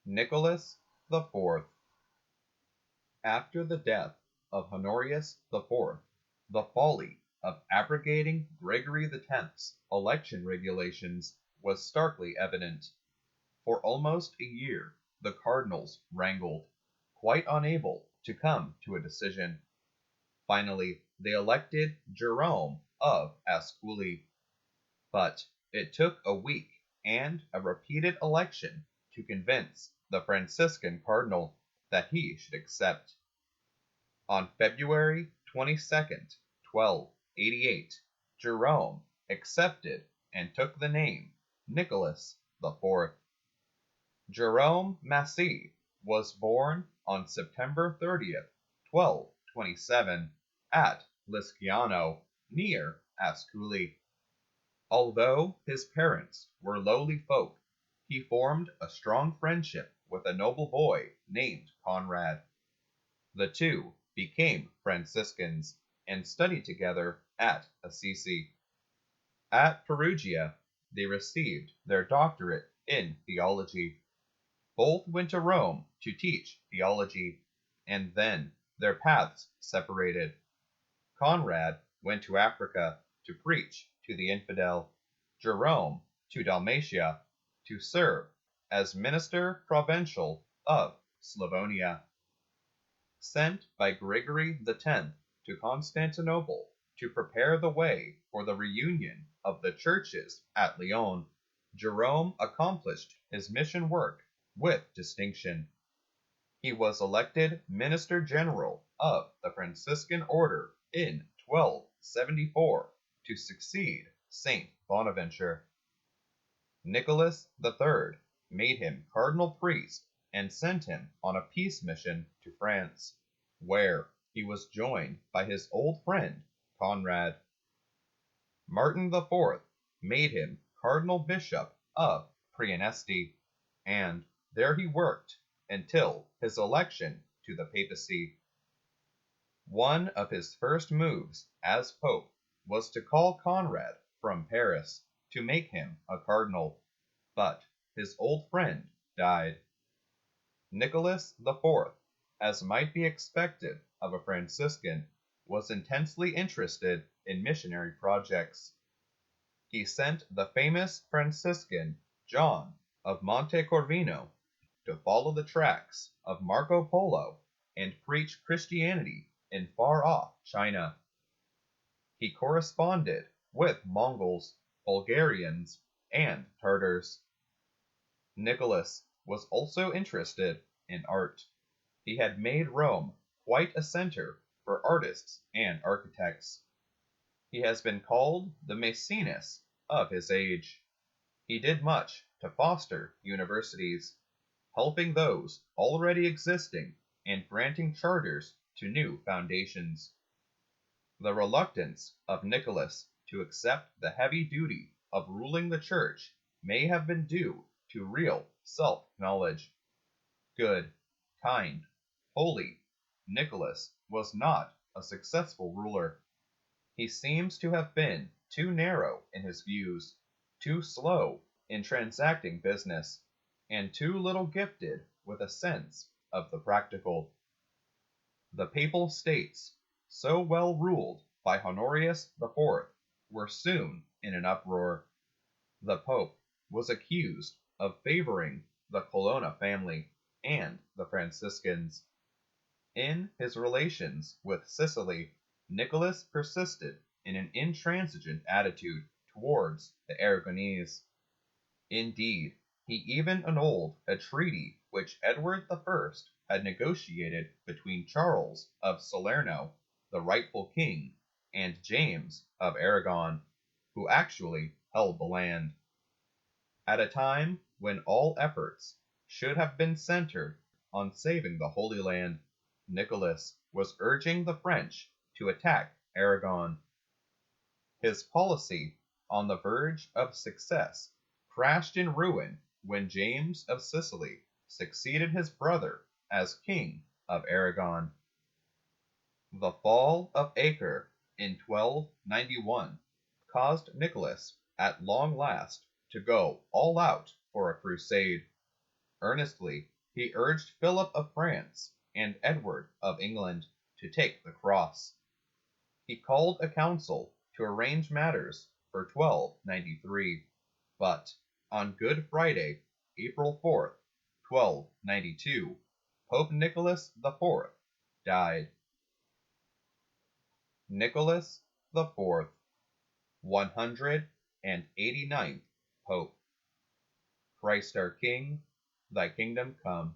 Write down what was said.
Nicholas IV. After the death of Honorius IV, the folly of abrogating Gregory X's election regulations was starkly evident. For almost a year the cardinals wrangled, quite unable to come to a decision. Finally they elected Jerome of Ascoli. But it took a week and a repeated election to convince the Franciscan cardinal that he should accept. On February 22nd, 1288, Jerome accepted and took the name Nicholas IV. Jerome Massey was born on September 30th, 1227, at Lisciano, near Ascoli. Although his parents were lowly folk, he formed a strong friendship with a noble boy named Conrad. The two became Franciscans and studied together at Assisi. At Perugia, they received their doctorate in theology. Both went to Rome to teach theology, and then their paths separated. Conrad went to Africa to preach to the infidel, Jerome to Dalmatia to serve as minister provincial of Slavonia. Sent by Gregory X to Constantinople to prepare the way for the reunion of the churches at Lyon, Jerome accomplished his mission work with distinction. He was elected Minister General of the Franciscan Order in 1274 to succeed Saint Bonaventure. Nicholas III made him cardinal priest and sent him on a peace mission to France, where he was joined by his old friend Conrad. Martin IV made him cardinal bishop of Praeneste, and there he worked until his election to the papacy. One of his first moves as pope was to call Conrad from Paris to make him a cardinal, but his old friend died. Nicholas IV, as might be expected of a Franciscan, was intensely interested in missionary projects. He sent the famous Franciscan John of Monte Corvino to follow the tracks of Marco Polo and preach Christianity in far-off China. He corresponded with Mongols, Bulgarians, and Tartars. Nicholas was also interested in art. He had made Rome quite a center for artists and architects. He has been called the Maecenas of his age. He did much to foster universities, helping those already existing and granting charters to new foundations. The reluctance of Nicholas to accept the heavy duty of ruling the church may have been due to real self-knowledge. Good, kind, holy, Nicholas was not a successful ruler. He seems to have been too narrow in his views, too slow in transacting business, and too little gifted with a sense of the practical. The Papal States, so well ruled by Honorius IV, were soon in an uproar. The Pope was accused of favoring the Colonna family and the Franciscans. In his relations with Sicily, Nicholas persisted in an intransigent attitude towards the Aragonese. Indeed, he even annulled a treaty which Edward I had negotiated between Charles of Salerno, the rightful king, and James of Aragon, who actually held the land. At a time when all efforts should have been centered on saving the Holy Land, Nicholas was urging the French to attack Aragon. His policy, on the verge of success, crashed in ruin when James of Sicily succeeded his brother as King of Aragon. The fall of Acre in 1291 caused Nicholas at long last to go all out for a crusade. Earnestly He urged Philip of France and Edward of England to take the cross. He called a council to arrange matters for 1293, but on Good Friday, April 4th, 1292, Pope Nicholas IV died. Nicholas IV, 189th Pope. Christ our King, thy kingdom come.